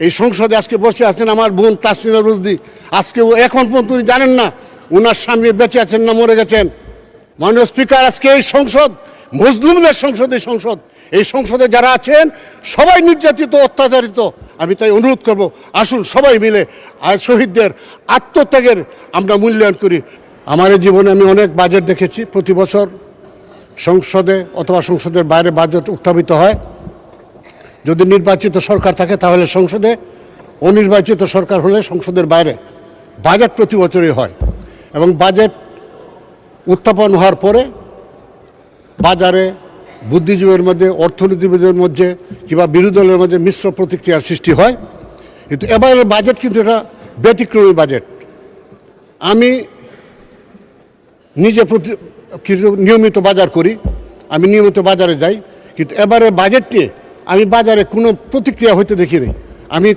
এই সংসদে আজকে বসে আছেন আমার বোন তাসনিয়া রুজদি। আজকে এখন পর্যন্ত জানেন না ওনার স্বামী বেঁচে আছেন না মরে গেছেন। মাননীয় স্পিকার, আজকে এই সংসদ মজলুমদের সংসদ। এই সংসদে যারা আছেন সবাই নির্যাতিত, অত্যাচারিত। আমি তাই অনুরোধ করব, আসুন সবাই মিলে শহীদদের আত্মত্যাগের আমরা মূল্যায়ন করি। আমার জীবনে আমি অনেক বাজেট দেখেছি। প্রতি বছর সংসদে অথবা সংসদের বাইরে বাজেট উত্থাপিত হয়। যদি নির্বাচিত সরকার থাকে তাহলে সংসদে, অনির্বাচিত সরকার হলে সংসদের বাইরে বাজেট প্রতি বছরই হয়। এবং বাজেট উত্থাপন হওয়ার পরে বাজারে বুদ্ধিজীবীদের মধ্যে, অর্থনীতিবিদদের মধ্যে কিংবা বিরোধী দলের মধ্যে মিশ্র প্রতিক্রিয়ার সৃষ্টি হয়। কিন্তু এবারের বাজেট কিন্তু এটা ব্যতিক্রমী বাজেট। আমি নিজে নিয়মিত বাজার করি, আমি নিয়মিত বাজারে যাই, কিন্তু এবারে বাজেটটি আমি বাজারে কোনো প্রতিক্রিয়া হইতে দেখিনি। আমি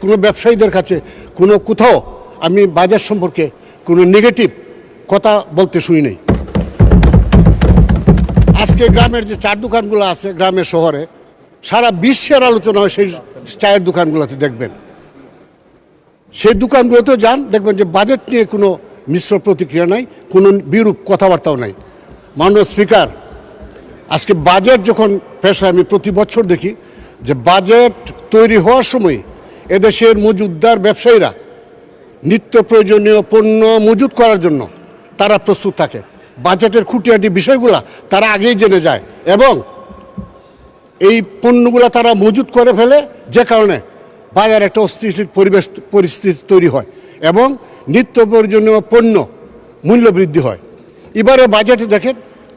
কোনো ব্যবসায়ীদের কাছে কোথাও আমি বাজার সম্পর্কে কোনো নেগেটিভ কথা বলতে শুনি নাই। আজকে গ্রামের যে চার দোকানগুলো আছে গ্রামের শহরে, সারা বিশ্বের আলোচনা হয় সেই চায়ের দোকানগুলোতে। দেখবেন সেই দোকানগুলোতেও যান, দেখবেন যে বাজেট নিয়ে কোনো মিশ্র প্রতিক্রিয়া নাই, কোনো বিরূপ কথাবার্তাও নাই। মাননীয় স্পিকার, আজকে বাজেট যখন পেশ হয়, আমি প্রতি বছর দেখি যে বাজেট তৈরি হওয়ার সময় এদেশের মজুতদার ব্যবসায়ীরা নিত্য প্রয়োজনীয় পণ্য মজুত করার জন্য তারা প্রস্তুত থাকে। বাজেটের খুঁটিনাটি বিষয়গুলা তারা আগেই জেনে যায় এবং এই পণ্যগুলা তারা মজুত করে ফেলে, যে কারণে বাজারে একটা অস্থিতিশীল পরিস্থিতি তৈরি হয় এবং নিত্য প্রয়োজনীয় পণ্য মূল্য বৃদ্ধি হয়। এবারে বাজেটে দেখেন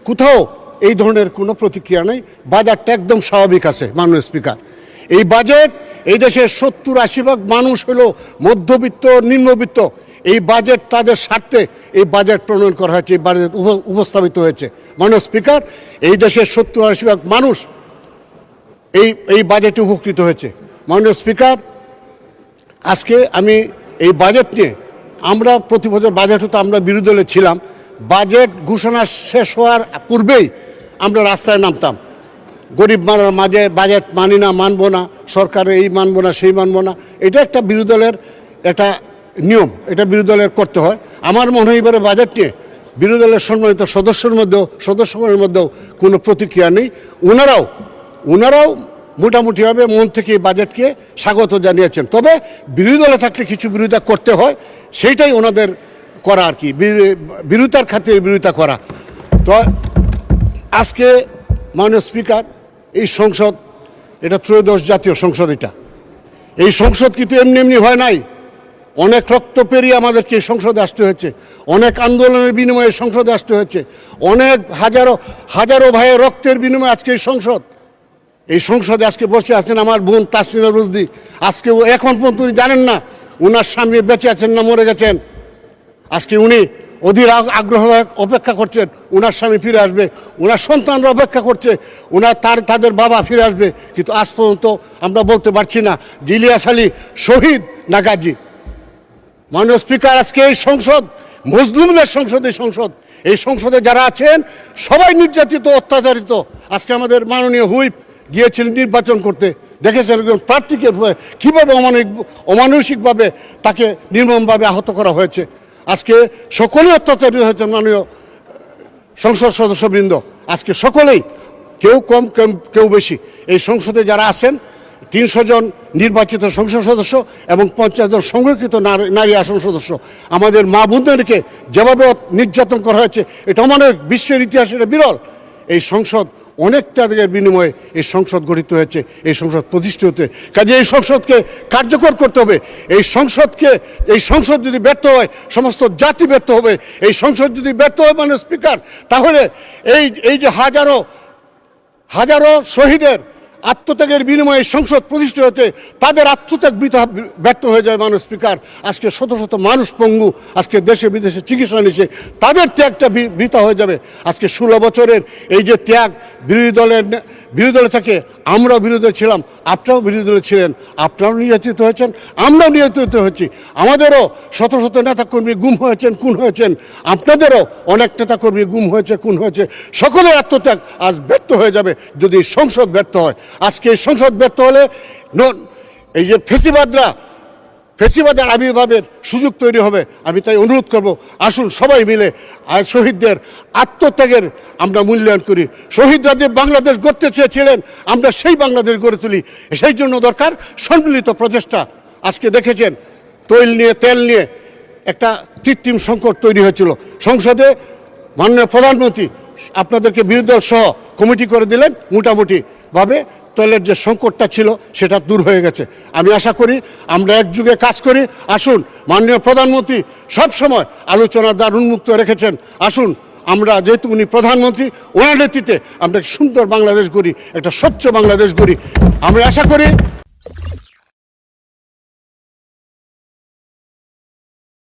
কোথাও এই ধরনের কোনো প্রতিক্রিয়া নেই, বাজারটা একদম স্বাভাবিক আছে। মাননীয় স্পিকার, এই বাজেট, এই দেশের 70-80% মানুষ হলো মধ্যবিত্ত, নিম্নবিত্ত। এই বাজেট তাদের স্বার্থে এই বাজেট প্রণয়ন করা হয়েছে, এই বাজেট উপস্থাপিত হয়েছে। মাননীয় স্পিকার, এই দেশের 70-80% মানুষ এই বাজেটে উপকৃত হয়েছে। মাননীয় স্পিকার, আজকে আমি এই বাজেট নিয়ে, আমরা প্রতি বছর বাজেট হতো, আমরা বিরোধী দলে ছিলাম, বাজেট ঘোষণা শেষ হওয়ার পূর্বেই আমরা রাস্তায় নামতাম। গরিব মারার মাঝে বাজেট মানি না, মানব না, সরকারের এই মানব না, সেই মানব না, এটা একটা বিরোধী দলের একটা নিয়ম, এটা বিরোধী দলের করতে হয়। আমার মনে হয় এবারে বাজেট নিয়ে বিরোধী দলের সম্মানিত সদস্যগণের মধ্যেও কোনো প্রতিক্রিয়া নেই। ওনারাও মোটামুটিভাবে মন থেকে এই বাজেটকে স্বাগত জানিয়েছেন। তবে বিরোধী দলে থাকলে কিছু বিরোধিতা করতে হয়, সেইটাই ওনাদের করা আর কি, বিরোধিতার খাতিরে বিরোধিতা করা। তো আজকে মাননীয় স্পিকার, এই সংসদ, এটা ত্রয়োদশ জাতীয় সংসদ। এই সংসদ কিন্তু এমনি হয় নাই। অনেক রক্ত পেরিয়ে আমাদেরকে এই সংসদে আসতে হয়েছে, অনেক আন্দোলনের বিনিময়ে সংসদে আসতে হয়েছে, অনেক হাজারো ভাইয়ের রক্তের বিনিময়ে আজকে এই সংসদে আজকে বসে আছেন আমার বোন তাসনিয়া রুজদি। আজকে এখন পর্যন্ত জানেন না ওনার স্বামী বেঁচে আছেন না মরে গেছেন। আজকে উনি অধীর আগ্রহ অপেক্ষা করছেন ওনার স্বামী ফিরে আসবে, ওনার সন্তানরা অপেক্ষা করছে তাদের বাবা ফিরে আসবে। কিন্তু আজ পর্যন্ত আমরা বলতে পারছি না যে ইলিয়াস আলী শহীদ না গাজী। মাননীয় স্পিকার, আজকে এই সংসদ মজলুমদের সংসদ। এই সংসদে যারা আছেন সবাই নির্যাতিত, অত্যাচারিত। আজকে আমাদের মাননীয় হুইপ গিয়েছিলেন নির্বাচন করতে, দেখেছেন একজন প্রার্থীকে কীভাবে অমানসিকভাবে তাকে নির্মমভাবে আহত করা হয়েছে। আজকে সকলেই অত্যাচারিত হয়েছে। মাননীয় সংসদ সদস্যবৃন্দ, আজকে সকলেই, কেউ কম কেউ বেশি, এই সংসদে যারা আছেন 300 জন নির্বাচিত সংসদ সদস্য এবং 50 জন সংরক্ষিত নারী আসন সদস্য, আমাদের মা বোনদেরকে যেভাবে নির্যাতন করা হয়েছে, এটা অনেক বিশ্বের ইতিহাসে এটা বিরল। এই সংসদ অনেক ত্যাগের বিনিময়ে এই সংসদ গঠিত হয়েছে, এই সংসদ প্রতিষ্ঠিত হতে। কাজে এই সংসদকে কার্যকর করতে হবে। এই সংসদ যদি ব্যর্থ হয়, সমস্ত জাতি ব্যর্থ হবে। এই সংসদ যদি ব্যর্থ হয় মাননীয় স্পিকার, তাহলে এই যে হাজারো শহীদের আত্মত্যাগের বিনিময়ে সংসদ প্রতিষ্ঠিত হতে, তাদের আত্মত্যাগ ব্যর্থ হয়ে যায়। মাননীয় স্পিকার, আজকে শত মানুষ পঙ্গু, আজকে দেশে বিদেশে চিকিৎসা নিচ্ছে, তাদের ত্যাগটা বৃথা হয়ে যাবে। আজকে 16 বছরের এই যে ত্যাগ, বিরোধী দলে থেকে আমরাও বিরোধী দলে ছিলাম, আপনারাও বিরোধী দলে ছিলেন, আপনারাও নির্যাতিত হয়েছেন, আমরাও নির্যাতিত হয়েছি। আমাদেরও শত নেতাকর্মী গুম হয়েছেন, খুন হয়েছেন, আপনাদেরও অনেক নেতাকর্মী গুম হয়েছে, খুন হয়েছে। সকলের আত্মত্যাগ আজ ব্যর্থ হয়ে যাবে যদি সংসদ ব্যর্থ হয়। আজকে এই সংসদ ব্যর্থ হলে এই যে ফেসিবাদের আবির্ভাবের সুযোগ তৈরি হবে। আমি তাই অনুরোধ করব, আসুন সবাই মিলে আজ শহীদদের আত্মত্যাগের আমরা মূল্যায়ন করি। শহীদরা যে বাংলাদেশ গড়তে চেয়েছিলেন, আমরা সেই বাংলাদেশ গড়ে তুলি। সেই জন্য দরকার সম্মিলিত প্রচেষ্টা। আজকে দেখেছেন তেল নিয়ে একটা কৃত্রিম সংকট তৈরি হয়েছিল। সংসদে মাননীয় প্রধানমন্ত্রী আপনাদেরকে বিরোধী দল সহ কমিটি করে দিলেন, মোটামুটিভাবে তেলের যে সংকটটা ছিল সেটা দূর হয়ে গেছে। আমি আশা করি আমরা একযুগে কাজ করি। আসুন, মাননীয় প্রধানমন্ত্রী সবসময় আলোচনার দ্বার উন্মুক্ত রেখেছেন। আসুন আমরা, যেহেতু উনি প্রধানমন্ত্রী, ওনার নেতৃত্বে আমরা একটা সুন্দর বাংলাদেশ গড়ি, একটা স্বচ্ছ বাংলাদেশ গড়ি। আমি আশা করি